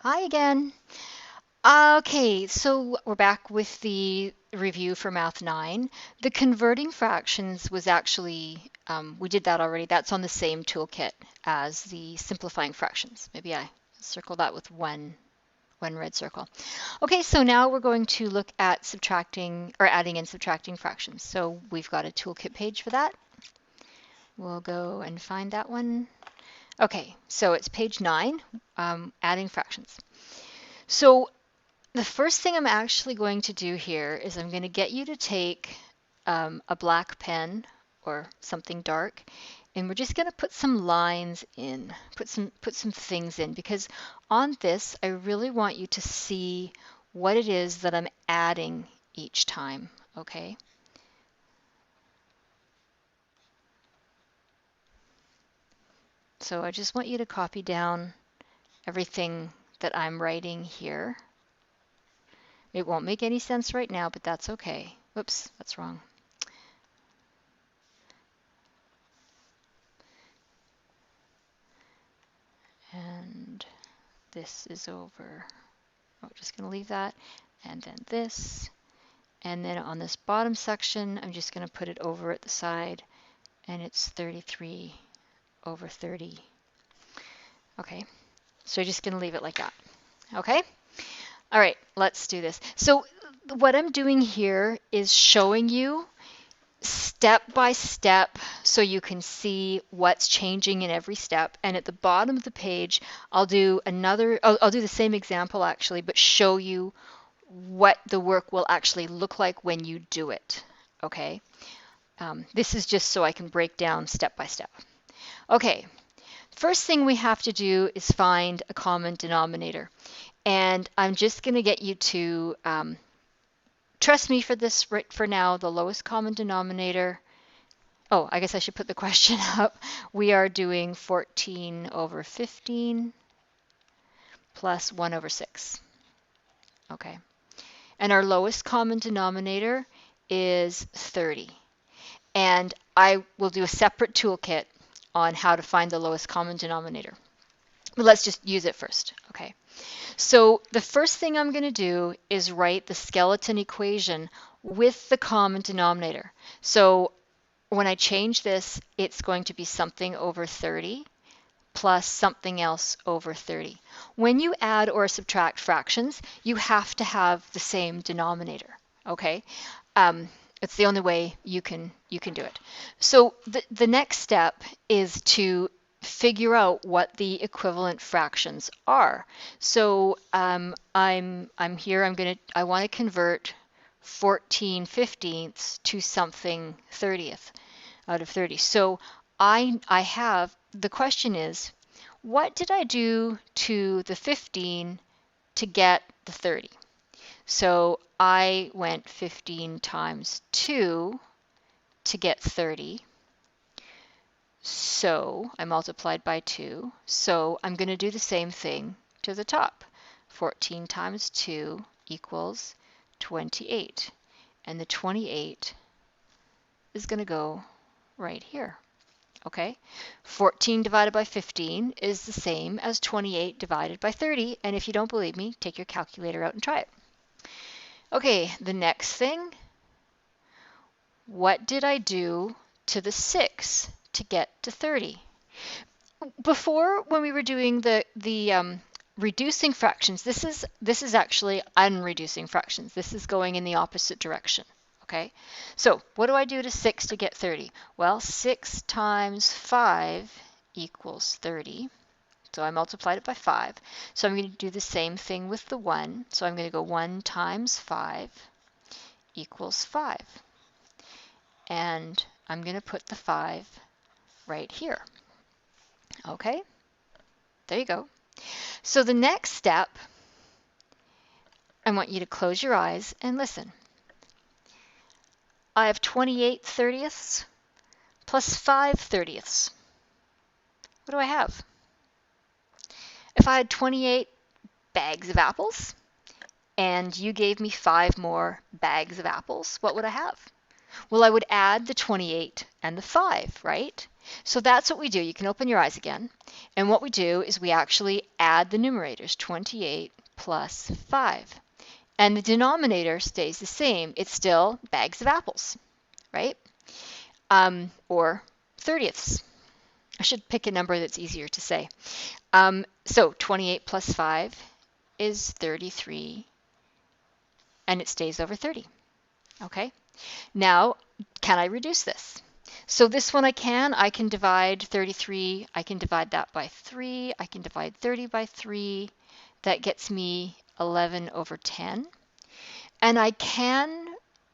Hi again. Okay, so we're back with the review for Math 9. The converting fractions was actually, we did that already. That's on the same toolkit as the simplifying fractions. Maybe I circle that with one red circle. Okay, so now we're going to look at subtracting or adding and subtracting fractions. So we've got a toolkit page for that. We'll go and find that one. Okay, so it's page 9, adding fractions. So the first thing I'm actually going to do here is I'm going to get you to take a black pen or something dark, and we're just going to put some lines in, put some things in, because on this I really want you to see what it is that I'm adding each time, okay? So I just want you to copy down everything that I'm writing here. It won't make any sense right now, but that's okay. Whoops, that's wrong. And this is over. We're just going to leave that. And then this. And then on this bottom section, I'm just going to put it over at the side. And it's 33 over 30. Okay, so you're just going to leave it like that. Okay? All right, let's do this. So what I'm doing here is showing you step by step so you can see what's changing in every step. And at the bottom of the page, I'll do the same example actually, but show you what the work will actually look like when you do it. Okay. This is just so I can break down step by step. Okay. First thing we have to do is find a common denominator. And I'm just going to get you to trust me for this right for now, the lowest common denominator. Oh, I guess I should put the question up. We are doing 14 over 15 plus 1 over 6. Okay. And our lowest common denominator is 30. And I will do a separate toolkit on how to find the lowest common denominator. But let's just use it first. Okay. So the first thing I'm going to do is write the skeleton equation with the common denominator. So when I change this, it's going to be something over 30 plus something else over 30. When you add or subtract fractions, you have to have the same denominator, okay? It's the only way you can do it. So the next step is to figure out what the equivalent fractions are. So I'm here. I want to convert 14 fifteenths to something 30th out of 30. So I have, the question is, what did I do to the 15 to get the 30? So I went 15 times 2 to get 30. So I multiplied by 2. So I'm going to do the same thing to the top. 14 times 2 equals 28. And the 28 is going to go right here. Okay, 14 divided by 15 is the same as 28 divided by 30. And if you don't believe me, take your calculator out and try it. Okay, the next thing, what did I do to the 6 to get to 30? Before, when we were doing the reducing fractions, this is actually unreducing fractions. This is going in the opposite direction. Okay, so what do I do to 6 to get 30? Well, 6 times 5 equals 30. So I multiplied it by 5. So I'm going to do the same thing with the 1. So I'm going to go 1 times 5 equals 5. And I'm going to put the 5 right here. Okay, there you go. So the next step, I want you to close your eyes and listen. I have 28 30ths plus 5 30ths. What do I have? If I had 28 bags of apples and you gave me 5 more bags of apples, what would I have? Well, I would add the 28 and the 5, right? So that's what we do. You can open your eyes again. And what we do is we actually add the numerators, 28 plus 5. And the denominator stays the same. It's still bags of apples, right? Or 30ths. I should pick a number that's easier to say. So 28 plus 5 is 33, and it stays over 30. Okay? Now, can I reduce this? So this one I can divide 33, I can divide that by 3, I can divide 30 by 3. That gets me 11 over 10. And I can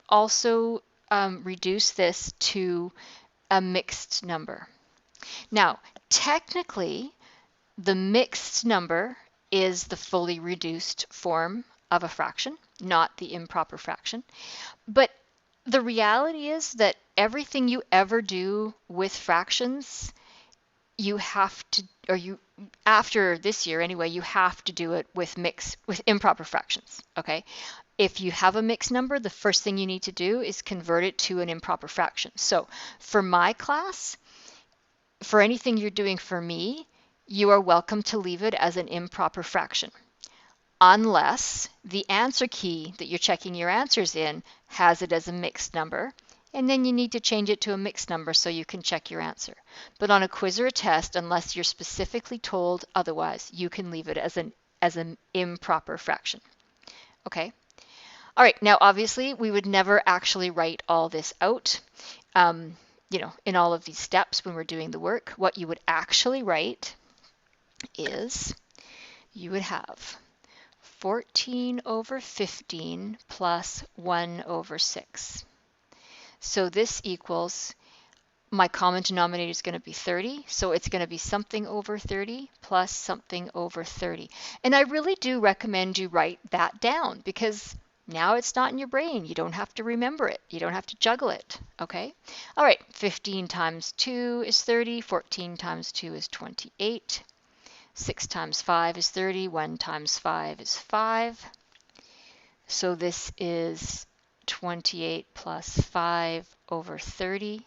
also reduce this to a mixed number. Now, technically, the mixed number is the fully reduced form of a fraction, not the improper fraction. But the reality is that everything you ever do with fractions, you have to, or you, after this year anyway, you have to do it with improper fractions, okay? If you have a mixed number, the first thing you need to do is convert it to an improper fraction. So for my class, for anything you're doing for me, you are welcome to leave it as an improper fraction, unless the answer key that you're checking your answers in has it as a mixed number, and then you need to change it to a mixed number so you can check your answer. But on a quiz or a test, unless you're specifically told otherwise, you can leave it as an improper fraction. Okay? All right, now obviously we would never actually write all this out, in all of these steps when we're doing the work. What you would actually write is you would have 14 over 15 plus 1 over 6. So this equals, my common denominator is going to be 30, so it's going to be something over 30 plus something over 30. And I really do recommend you write that down, because now it's not in your brain. You don't have to remember it. You don't have to juggle it, okay? All right, 15 times 2 is 30, 14 times 2 is 28. 6 times 5 is 30, 1 times 5 is 5. So this is 28 plus 5 over 30,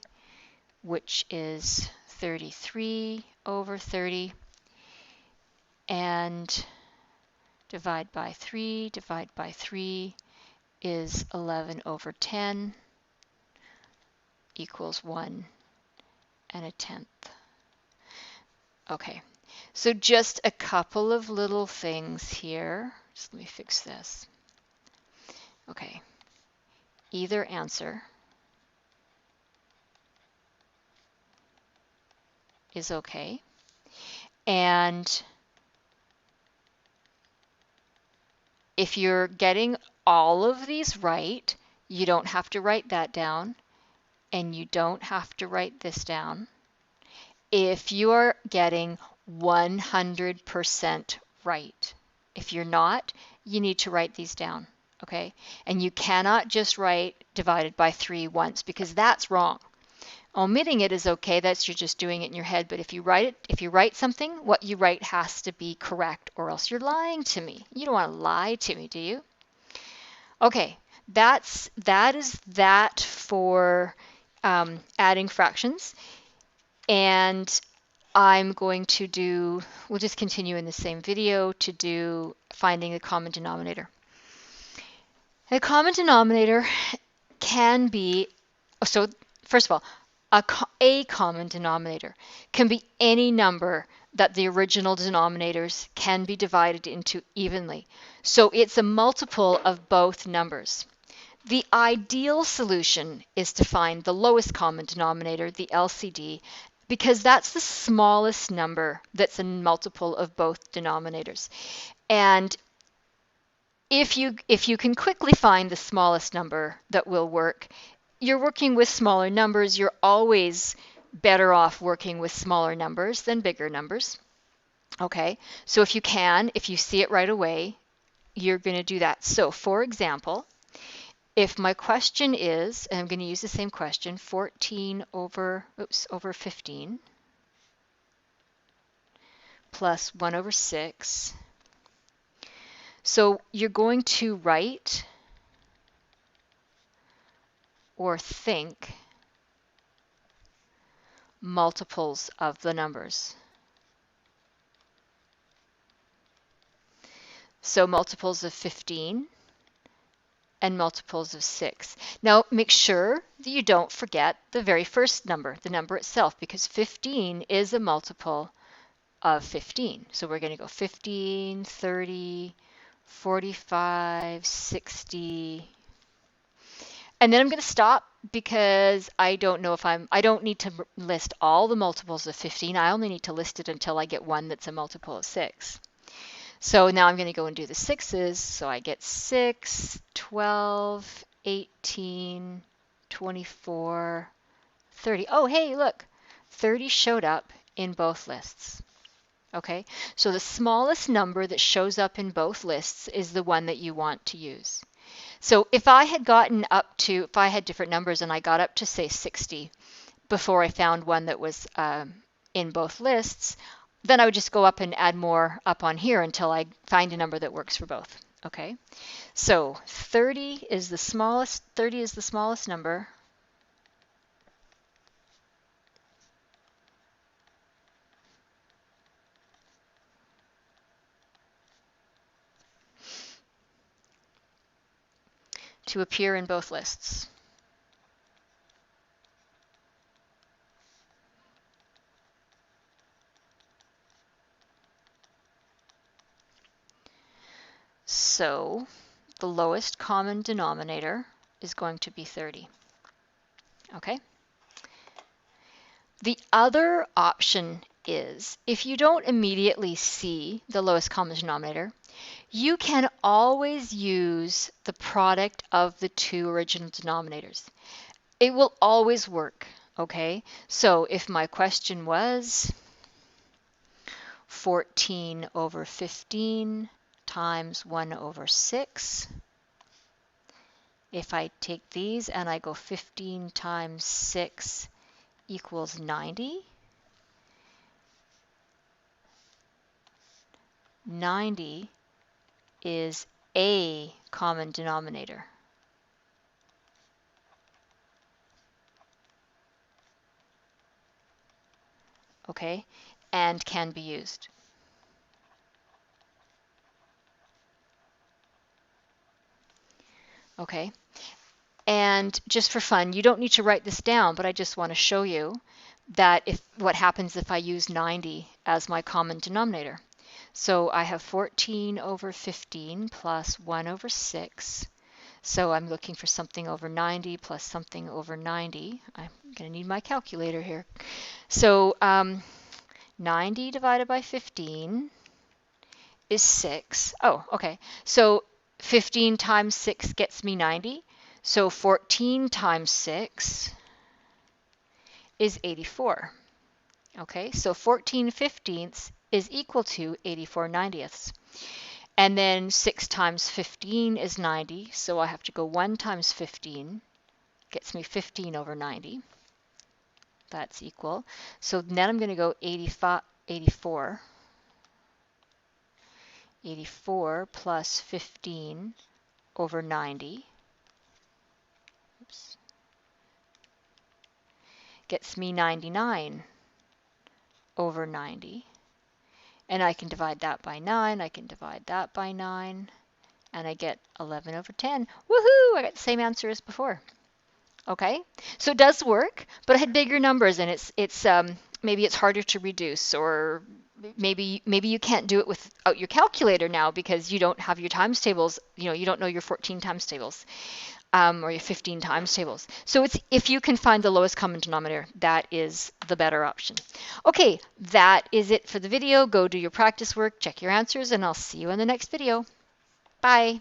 which is 33 over 30. And divide by 3 is 11 over 10 equals 1 1/10. Okay. So just a couple of little things here. Just let me fix this. Okay. Either answer is okay. And if you're getting all of these right, you don't have to write that down, and you don't have to write this down. If you are getting 100% right. If you're not, you need to write these down, okay? And you cannot just write divided by 3 once, because that's wrong. Omitting it is okay, that's you're just doing it in your head, but if you write something, what you write has to be correct, or else you're lying to me. You don't want to lie to me, do you? Okay, that is that for adding fractions. And I'm going to do, we'll just continue in the same video to do finding the common denominator. The common denominator can be, so first of all, a common denominator can be any number that the original denominators can be divided into evenly. So it's a multiple of both numbers. The ideal solution is to find the lowest common denominator, the LCD, because that's the smallest number that's a multiple of both denominators. And if you can quickly find the smallest number that will work, you're working with smaller numbers. You're always better off working with smaller numbers than bigger numbers. Okay, so if you see it right away, you're going to do that. So for example, if my question is, and I'm going to use the same question, 14 over 15 plus 1 over 6. So you're going to write or think multiples of the numbers. So multiples of 15 and multiples of 6. Now make sure that you don't forget the very first number, the number itself, because 15 is a multiple of 15. So we're going to go 15, 30, 45, 60. And then I'm going to stop because I don't know if I don't need to list all the multiples of 15. I only need to list it until I get one that's a multiple of 6. So now I'm going to go and do the 6's. So I get 6, 12, 18, 24, 30. Oh, hey, look, 30 showed up in both lists. Okay, so the smallest number that shows up in both lists is the one that you want to use. So if I had gotten up to, if I had different numbers and I got up to say 60 before I found one that was in both lists, then I would just go up and add more up on here until I find a number that works for both. Okay, so 30 is the smallest number. To appear in both lists. So the lowest common denominator is going to be 30. Okay? The other option is, if you don't immediately see the lowest common denominator, you can always use the product of the two original denominators. It will always work, okay? So if my question was 14 over 15 times 1 over 6, if I take these and I go 15 times 6 equals 90, 90 is a common denominator. Okay, and can be used. Okay, and just for fun, you don't need to write this down, but I just want to show you that what happens if I use 90 as my common denominator. So I have 14 over 15 plus 1 over 6. So I'm looking for something over 90 plus something over 90. I'm going to need my calculator here. So 90 divided by 15 is 6. Oh, okay. So 15 times 6 gets me 90. So 14 times 6 is 84. Okay, so 14 fifteenths is equal to 84 90ths. And then 6 times 15 is 90, so I have to go 1 times 15, gets me 15 over 90. That's equal. So then I'm going to go 84. 84 plus 15 over 90. Oops. Gets me 99 over 90. And I can divide that by 9, I can divide that by 9, and I get 11 over 10. Woohoo! I got the same answer as before. Okay, so it does work, but I had bigger numbers, and it's maybe it's harder to reduce, or maybe you can't do it without your calculator now because you don't have your times tables. You don't know your 14 times tables. Or your 15 times tables. So if you can find the lowest common denominator, that is the better option. Okay, that is it for the video. Go do your practice work, check your answers, and I'll see you in the next video. Bye.